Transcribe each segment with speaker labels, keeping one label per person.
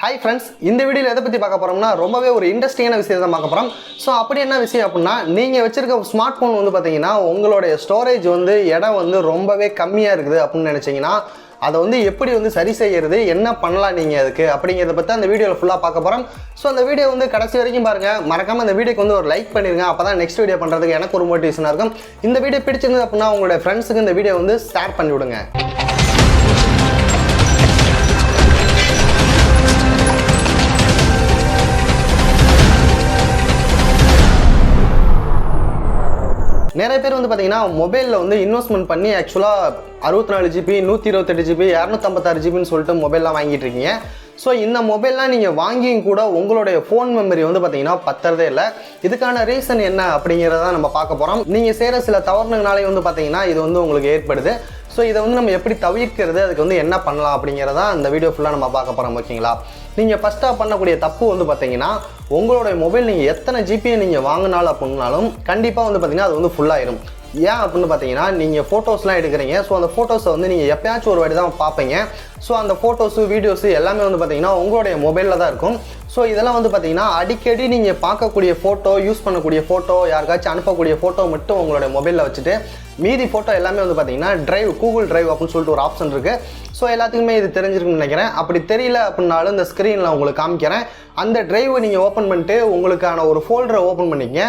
Speaker 1: Hi friends, இந்த வீடியோல எதை பத்தி பார்க்க போறோம்னா ரொம்பவே ஒரு இன்ட்ரஸ்டிங்கான விஷயத்தை தான் பார்க்க போறோம். சோ அப்படி என்ன விஷயம் அப்படினா நீங்க வச்சிருக்க ஸ்மார்ட் போன் வந்து பாத்தீங்கன்னா உங்களோட ஸ்டோரேஜ் வந்து இடம் வந்து ரொம்பவே கம்மியா இருக்குது அப்படினு நினைச்சீங்கன்னா அதை வந்து எப்படி வந்து சரி செய்யறது என்ன பண்ணலாம் நீங்க அதுக்கு அப்படிங்கறத பத்தி அந்த வீடியோல ஃபுல்லா பார்க்க போறோம். சோ அந்த வீடியோ வந்து கடைசி வரைக்கும் பாருங்க. மறக்காம இந்த வீடியோக்கு வந்து ஒரு லைக் பண்ணிருங்க. அப்பதான் நெக்ஸ்ட் வீடியோ பண்றதுக்கு எனக்கு ஒரு மோட்டிவேஷனா இருக்கும். இந்த வீடியோ பிடிச்சிருந்தது அப்படினா உங்களுடைய ஃப்ரெண்ட்ஸ்க்கு இந்த வீடியோ வந்து ஷேர் பண்ணி விடுங்க. நிறைய பேர் வந்து பாத்தீங்கன்னா மொபைல்ல வந்து இன்வெஸ்ட்மெண்ட் பண்ணி ஆக்சுவலா 64 GB 128 GB 256 GB ன்னு சொல்லிட்டு மொபைல்லாம் வாங்கிட்டு இருக்கீங்க. ஸோ இந்த மொபைல்லாம் நீங்கள் வாங்கியும் கூட உங்களுடைய ஃபோன் மெமரி வந்து பார்த்தீங்கன்னா பத்துறதே இல்லை. இதுக்கான ரீசன் என்ன அப்படிங்கிறத நம்ம பார்க்க போகிறோம். நீங்கள் செய்கிற சில தவறுனாலே வந்து பார்த்தீங்கன்னா இது வந்து உங்களுக்கு ஏற்படுது. ஸோ இதை வந்து நம்ம எப்படி தவிர்க்கிறது, அதுக்கு வந்து என்ன பண்ணலாம் அப்படிங்கிறதா இந்த வீடியோ ஃபுல்லாக நம்ம பார்க்க போகிறோம். ஓகேங்களா? நீங்கள் ஃபஸ்ட்டாக பண்ணக்கூடிய தப்பு வந்து பார்த்தீங்கன்னா உங்களுடைய மொபைல் நீங்கள் எத்தனை ஜிபியை நீங்கள் வாங்கினாலும் அப்படின்னாலும் கண்டிப்பாக வந்து பார்த்தீங்கன்னா அது வந்து ஃபுல்லாகிடும். ஏன் அப்படின்னு பார்த்தீங்கன்னா நீங்கள் ஃபோட்டோஸ்லாம் எடுக்கிறீங்க. ஸோ அந்த ஃபோட்டோஸை வந்து நீங்கள் எப்பயாச்சும் ஒரு வாட்டி தான் பார்ப்பீங்க. ஸோ அந்த ஃபோட்டோஸு வீடியோஸு எல்லாமே வந்து பார்த்தீங்கன்னா உங்களுடைய மொபைலில் தான் இருக்கும். ஸோ இதெல்லாம் வந்து பார்த்தீங்கன்னா அடிக்கடி நீங்கள் பார்க்கக்கூடிய ஃபோட்டோ, யூஸ் பண்ணக்கூடிய ஃபோட்டோ, யாருக்காச்சும் அனுப்பக்கூடிய ஃபோட்டோ மட்டும் உங்களுடைய மொபைலில் வச்சுட்டு மீதி ஃபோட்டோ எல்லாமே வந்து பார்த்தீங்கன்னா கூகுள் டிரைவ் அப்படின்னு சொல்லிட்டு ஒரு ஆப்ஷன் இருக்குது. ஸோ எல்லாத்துக்குமே இது தெரிஞ்சிருக்குன்னு நினைக்கிறேன். அப்படி தெரியல அப்படின்னாலும் இந்த ஸ்க்ரீனில் உங்களுக்கு காமிக்கிறேன். அந்த டிரைவை நீங்கள் ஓப்பன் பண்ணிட்டு உங்களுக்கான ஒரு ஃபோல்டரை ஓப்பன் பண்ணிக்கங்க.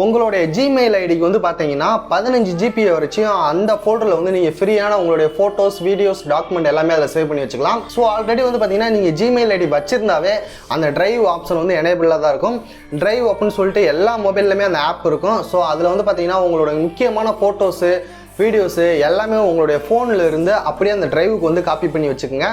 Speaker 1: உங்களுடைய ஜிமெயில் ஐடிக்கு வந்து பார்த்தீங்கன்னா 15 GB வரைக்கும் அந்த ஃபோல்டரில் வந்து நீங்கள் ஃப்ரீயான உங்களுடைய ஃபோட்டோஸ், வீடியோஸ், டாக்குமெண்ட் எல்லாமே அதில் சேவ் பண்ணி வச்சுக்கலாம். ஸோ ஆல்ரெடி வந்து பார்த்தீங்கன்னா நீங்கள் ஜிமெயில் ஐடி வச்சிருந்தாவே அந்த டிரைவ் ஆப்ஷன் வந்து எனேபிளாக தான் இருக்கும். டிரைவ் அப்படின்னு சொல்லிட்டு எல்லா மொபைல்லையுமே அந்த ஆப் இருக்கும். ஸோ அதில் வந்து பார்த்தீங்கன்னா உங்களோட முக்கியமான ஃபோட்டோஸு, வீடியோஸு எல்லாமே உங்களுடைய ஃபோனில் இருந்து அப்படியே அந்த டிரைவுக்கு வந்து காப்பி பண்ணி வச்சுக்கோங்க.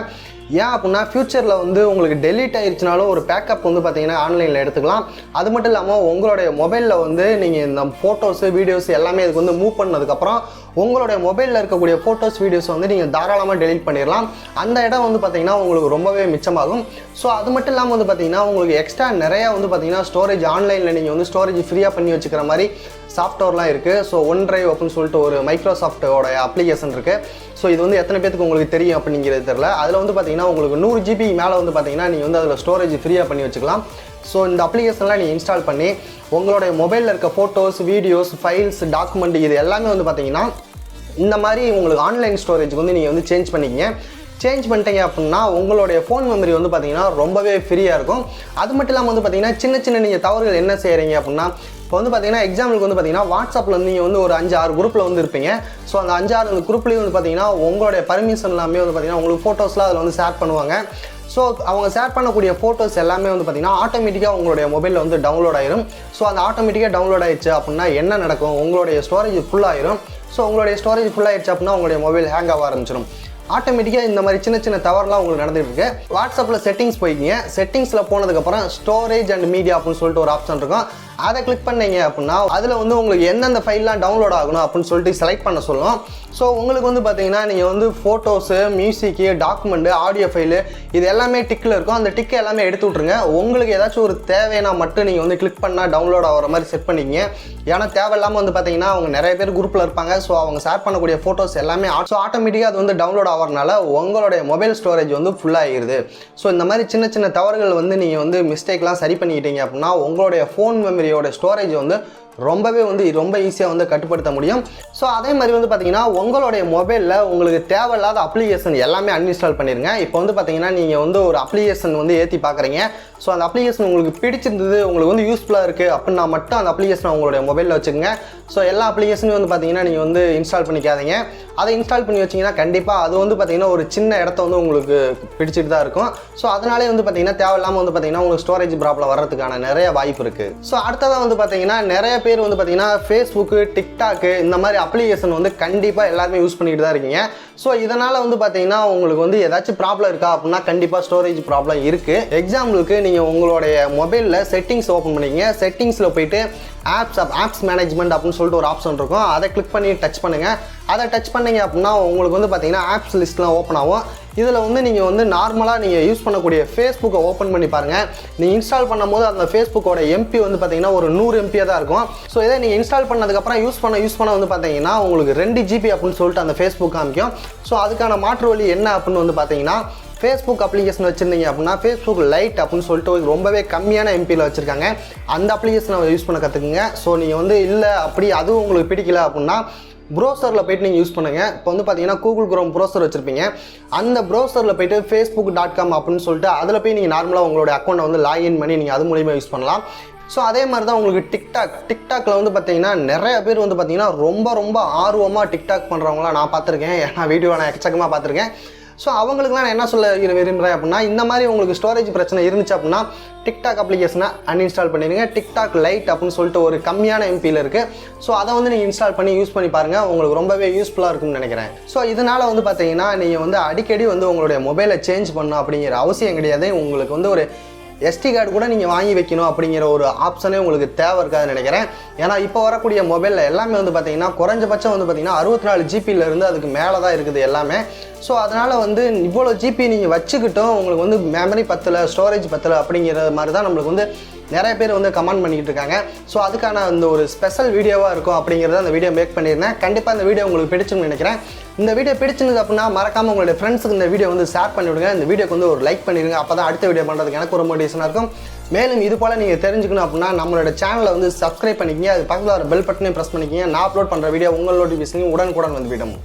Speaker 1: ஏன் அப்படின்னா ஃப்யூச்சரில் வந்து உங்களுக்கு டெலீட் ஆயிடுச்சுனாலும் ஒரு பேக்கப் வந்து பார்த்தீங்கன்னா ஆன்லைனில் எடுத்துக்கலாம். அது மட்டும் இல்லாமல் உங்களுடைய மொபைலில் வந்து நீங்கள் இந்த ஃபோட்டோஸு, வீடியோஸ் எல்லாமே இதுக்கு வந்து மூவ் பண்ணதுக்கப்புறம் உங்களுடைய மொபைலில் இருக்கக்கூடிய ஃபோட்டோஸ், வீடியோஸ் வந்து நீங்கள் தாராளமாக டெலீட் பண்ணிடலாம். அந்த இடம் வந்து பார்த்தீங்கன்னா உங்களுக்கு ரொம்பவே மிச்சமாகும். ஸோ அது மட்டும் இல்லாமல் வந்து பார்த்தீங்கன்னா உங்களுக்கு எக்ஸ்ட்ரா நிறையா வந்து பார்த்தீங்கன்னா ஸ்டோரேஜ் ஆன்லைனில் நீங்கள் வந்து ஸ்டோரேஜ் ஃப்ரீயாக பண்ணி வச்சுக்கிற மாதிரி சாஃப்ட்வேர்லாம் இருக்குது. ஸோ OneDrive அப்படின்னு சொல்லிட்டு ஒரு மைக்ரோசாஃப்ட்டோட அப்ளிகேஷன் இருக்குது. ஸோ இது வந்து எத்தனை பேருக்கு உங்களுக்கு தெரியும் அப்படிங்கிறது தெரியல. அதில் வந்து பார்த்தீங்கன்னா உங்களுக்கு 100 GB மேலே வந்து பார்த்தீங்கன்னா நீங்கள் வந்து அதில் ஸ்டோரேஜ் ஃப்ரீயாக பண்ணி வச்சுக்கலாம். ஸோ இந்த அப்ளிகேஷன்லாம் நீங்கள் இன்ஸ்டால் பண்ணி உங்களுடைய மொபைலில் இருக்க ஃபோட்டோஸ், வீடியோஸ், ஃபைல்ஸ், டாக்குமெண்ட் இது எல்லாமே வந்து பார்த்தீங்கன்னா இந்த மாதிரி உங்களுக்கு ஆன்லைன் ஸ்டோரேஜ் வந்து நீங்கள் வந்து சேஞ்ச் பண்ணிக்கிங்க. சேஞ்ச் பண்ணிட்டீங்க அப்படின்னா உங்களுடைய ஃபோன் மெமரி வந்து பார்த்தீங்கன்னா ரொம்பவே ஃப்ரீயாக இருக்கும். அது மட்டும் இல்லாமல் வந்து பார்த்தீங்கன்னா சின்ன நீங்கள் தவறுகள் என்ன செய்கிறீங்க அப்படின்னா இப்போ வந்து பார்த்தீங்கன்னா எக்ஸாம்பிளுக்கு வந்து பார்த்தீங்கன்னா வாட்ஸ்அப்பில் வந்து நீங்கள் வந்து ஒரு 5-6 குரூப்பில் வந்து இருப்பீங்க. ஸோ அந்த 5-6 குரூப்லேயும் வந்து பார்த்தீங்கன்னா உங்களுடைய பர்மிஷன் எல்லாமே வந்து பார்த்தீங்கன்னா உங்களுக்கு ஃபோட்டோஸ்லாம் அதில் வந்து ஷேர் பண்ணுவாங்க. ஸோ அவங்க ஷேர் பண்ணக்கூடிய ஃபோட்டோஸ் எல்லாமே வந்து பார்த்தீங்கன்னா ஆட்டோமேட்டிக்காக உங்களுடைய மொபைலில் வந்து டவுன்லோட் ஆயிரும். ஸோ அந்த ஆட்டோமேட்டிக்காக டவுன்லோட் ஆயிடுச்சு அப்படின்னா என்ன நடக்கும், உங்களுடைய ஸ்டோரேஜ் ஃபுல்லாகிடும். ஸோ உங்களுடைய ஸ்டோரேஜ் ஃபுல்லாகிடுச்சு அப்படின்னா உங்களுடைய மொபைல் ஹேங் ஆக ஆரம்பிச்சிடும். ஆட்டோமேட்டிக்காக இந்த மாதிரி சின்ன தவறுலாம் உங்களுக்கு நடந்துகிட்டு இருக்கு. வாட்ஸ்அப்பில் செட்டிங்ஸ் போய்க்கிங்க. செட்டிங்ஸில் போனதுக்கப்புறம் ஸ்டோரேஜ் அண்ட் மீடியா அப்படின்னு சொல்லிட்டு ஒரு ஆப்ஷன் இருக்கும். அதை கிளிக் பண்ணீங்க அப்படின்னா அதில் வந்து உங்களுக்கு எந்தெந்த ஃபைல்லாம் டவுன்லோட் ஆகணும் அப்படின்னு சொல்லிட்டு செலக்ட் பண்ண சொல்லும். ஸோ உங்களுக்கு வந்து பார்த்தீங்கன்னா நீங்கள் வந்து ஃபோட்டோஸு, மியூசிக்கு, டாக்குமெண்ட்டு, ஆடியோ ஃபைலு இது எல்லாமே டிக்கில் இருக்கும். அந்த டிக்கை எல்லாமே எடுத்து விட்ருங்க. உங்களுக்கு ஏதாச்சும் ஒரு தேவைன்னா மட்டும் நீங்கள் வந்து கிளிக் பண்ணால் டவுன்லோட் ஆகிற மாதிரி செட் பண்ணிக்கிங்க. ஏன்னா தேவையில்லாமல் வந்து பார்த்தீங்கன்னா அவங்க நிறைய பேர் குரூப்பில் இருப்பாங்க. ஸோ அவங்க ஷேர் பண்ணக்கூடிய ஃபோட்டோஸ் எல்லாமே ஆட்டோமேட்டிக்காக அது வந்து டவுன்லோட் ஆகிறதுனால உங்களுடைய மொபைல் ஸ்டோரேஜ் வந்து ஃபுல்லாகிடுது. ஸோ இந்த மாதிரி சின்ன தவறுகள் வந்து நீங்கள் வந்து மிஸ்டேக்லாம் சரி பண்ணிக்கிட்டீங்க அப்படின்னா உங்களுடைய ஃபோன் மெமரியோட ஸ்டோரேஜ் வந்து ரொம்ப ஈஸியாக வந்து கட்டுப்படுத்த முடியும். ஸோ அதே மாதிரி வந்து பார்த்தீங்கன்னா உங்களுடைய மொபைலில் உங்களுக்கு தேவையில்லாத அப்ளிகேஷன் எல்லாமே அன்இன்ஸ்டால் பண்ணிடுங்க. இப்போ வந்து பார்த்தீங்கன்னா நீங்கள் வந்து ஒரு அப்ளிகேஷன் வந்து ஏற்றி பார்க்குறீங்க. ஸோ அந்த அப்ளிகேஷன் உங்களுக்கு பிடிச்சிருந்தது, உங்களுக்கு வந்து யூஸ்ஃபுல்லாக இருக்குது அப்படின்னா மட்டும் அந்த அப்ளிகேஷனை உங்களுடைய மொபைலில் வச்சுக்கோங்க. ஸோ எல்லா அப்ளிகேஷனும் வந்து பார்த்தீங்கன்னா நீங்கள் வந்து இன்ஸ்டால் பண்ணிக்காதீங்க. அதை இன்ஸ்டால் பண்ணி வச்சிங்கன்னா கண்டிப்பாக அது வந்து பார்த்தீங்கன்னா ஒரு சின்ன இடத்த வந்து உங்களுக்கு பிடிச்சிட்டு தான் இருக்கும். ஸோ அதனாலே வந்து பார்த்தீங்கன்னா தேவையில்லாமல் வந்து பார்த்தீங்கன்னா உங்களுக்கு ஸ்டோரேஜ் ப்ராப்ளம் வர்றதுக்கான நிறைய வாய்ப்பு இருக்குது. ஸோ அடுத்ததாக வந்து பார்த்தீங்கன்னா நிறைய பேர் வந்து பார்த்தீங்கன்னா ஃபேஸ்புக்கு, டிக்டாக்கு இந்த மாதிரி அப்ளிகேஷன் வந்து கண்டிப்பாக எல்லாருமே யூஸ் பண்ணிட்டு தான் இருக்கீங்க. ஸோ இதனால் வந்து பார்த்தீங்கன்னா உங்களுக்கு வந்து ஏதாச்சும் ப்ராப்ளம் இருக்கா அப்படின்னா கண்டிப்பாக ஸ்டோரேஜ் ப்ராப்ளம் இருக்குது. எக்ஸாம்பிளுக்கு நீங்கள் உங்களுடைய மொபைலில் செட்டிங்ஸ் ஓப்பன் பண்ணிக்கங்க. செட்டிங்ஸில் போயிட்டு ஆப்ஸ் மேனேஜ்மெண்ட் அப்படின்னு சொல்லிட்டு ஒரு ஆப்ஷன் இருக்கும். அதை கிளிக் பண்ணி டச் பண்ணுங்கள். அதை டச் பண்ணிங்க அப்படின்னா உங்களுக்கு வந்து பார்த்தீங்கன்னா ஆப்ஸ் லிஸ்ட்லாம் ஓப்பன் ஆகும். இதில் வந்து நீங்கள் வந்து நார்மலாக நீங்கள் யூஸ் பண்ணக்கூடிய ஃபேஸ்புக்கை ஓப்பன் பண்ணி பாருங்கள். நீங்கள் இன்ஸ்டால் பண்ணும்போது அந்த ஃபேஸ்புக்கோட எம்பி வந்து பார்த்தீங்கன்னா ஒரு 100 MB தான் இருக்கும். ஸோ இதை நீங்கள் இன்ஸ்டால் பண்ணதுக்கப்புறம் யூஸ் பண்ண வந்து பார்த்தீங்கன்னா உங்களுக்கு 2 GB அப்படின்னு சொல்லிட்டு அந்த ஃபேஸ்புக் காமிக்கும். ஸோ அதுக்கான மாற்று வழி என்ன அப்படின்னு வந்து பார்த்தீங்கன்னா ஃபேஸ்புக் அப்ளிகேஷன் வச்சுருந்தீங்க அப்படின்னா ஃபேஸ்புக் லைட் அப்படின்னு சொல்லிட்டு ரொம்பவே கம்மியான எம்பியில் வச்சுருக்காங்க. அந்த அப்ளிகேஷனை யூஸ் பண்ண கற்றுக்குங்க. ஸோ நீங்கள் வந்து இல்லை அப்படி அதுவும் உங்களுக்கு பிடிக்கல அப்படின்னா ப்ரௌசரில் போய்ட்டு நீங்கள் யூஸ் பண்ணுங்கள். இப்போ வந்து பார்த்தீங்கன்னா கூகுள் குரோம் ப்ரௌசர் வச்சுருப்பீங்க. அந்த ப்ரௌசரில் போய்ட்டு facebook.com அப்படின்னு சொல்லிட்டு அதில் போய் நீங்கள் நார்மலாக உங்களோட அக்கௌண்ட்டை வந்து லாகின் பண்ணி நீங்கள் அது மூலிமா யூஸ் பண்ணலாம். ஸோ அதே மாதிரி தான் உங்களுக்கு டிக்டாக்ல வந்து பார்த்தீங்கன்னா நிறைய பேர் வந்து பார்த்தீங்கன்னா ரொம்ப ஆர்வமாக டிக்டாக் பண்ணுறவங்களாம் நான் பார்த்துருக்கேன். ஏன்னா வீடியோ நான் எக்கச்சக்கமாக பார்த்துருக்கேன். ஸோ அவங்களுக்குலாம் நான் என்ன சொல்ல விரும்புகிறேன் அப்படின்னா, இந்த மாதிரி உங்களுக்கு ஸ்டோரேஜ் பிரச்சனை இருந்துச்சு அப்படின்னா டிக்டாக் அப்ளிகேஷனை அன்இன்ஸ்டால் பண்ணிடுங்க. டிக்டாக் லைட் அப்படின்னு சொல்லிட்டு ஒரு கம்மியான எம்பியில் இருக்குது. ஸோ அதை வந்து நீங்கள் இன்ஸ்டால் பண்ணி யூஸ் பண்ணி பாருங்கள். உங்களுக்கு ரொம்பவே யூஸ்ஃபுல்லாக இருக்கும்னு நினைக்கிறேன். ஸோ இதனால் வந்து பார்த்தீங்கன்னா நீங்கள் வந்து அடிக்கடி வந்து உங்களுடைய மொபைலை சேஞ்ச் பண்ணணும் அப்படிங்கிற அவசியம் கிடையாது. உங்களுக்கு வந்து ஒரு SD கார்டு கூட நீங்கள் வாங்கி வைக்கணும் அப்படிங்கிற ஒரு ஆப்ஷனே உங்களுக்கு தேவை இருக்காதுன்னு நினைக்கிறேன். ஏன்னா இப்போ வரக்கூடிய மொபைலில் எல்லாமே வந்து பார்த்தீங்கன்னா குறைஞ்சபட்சம் வந்து பார்த்தீங்கன்னா 64 ஜிபியிலேருந்து அதுக்கு மேலே தான் இருக்குது எல்லாமே. ஸோ அதனால் வந்து இவ்வளோ ஜிபி நீங்கள் வச்சுக்கிட்டும் உங்களுக்கு வந்து மெமரி பத்தலை, ஸ்டோரேஜ் பத்தலை அப்படிங்கிற மாதிரி தான் நம்மளுக்கு வந்து நிறைய பேர் வந்து கமெண்ட் பண்ணிக்கிட்டு இருக்காங்க. ஸோ அதுக்கான அந்த ஒரு ஸ்பெஷல் வீடியோவாக இருக்கும் அப்படிங்கிறத அந்த வீடியோ மேக் பண்ணியிருந்தேன். கண்டிப்பாக இந்த வீடியோ உங்களுக்கு பிடிச்சுன்னு நினைக்கிறேன். இந்த வீடியோ பிடிச்சிருந்தது அப்படின்னா மறக்காமல் உங்களுடைய ஃப்ரெண்ட்ஸுக்கு இந்த வீடியோ வந்து ஷேர் பண்ணிவிடுங்க. இந்த வீடியோக்கு வந்து ஒரு லைக் பண்ணிடுங்க. அப்போ தான் அடுத்த வீடியோ பண்ணுறதுக்கு எனக்கு ஒரு மோட்டிவேஷனாக இருக்கும். மேலும் இது போல் நீங்கள் தெரிஞ்சுக்கணும் அப்படின்னா நம்மளோட சேனலை வந்து சப்ஸ்கிரைப் பண்ணிக்கிங்க. அது பக்கத்தில் ஒரு பெல் பட்டனையும் ப்ரெஸ் பண்ணிக்கிங்க. நான் அப்லோட் பண்ணுற வீடியோ உங்கள் நோட்டிஃபிகேஷன் உடனுக்குடன் வந்து விடும்.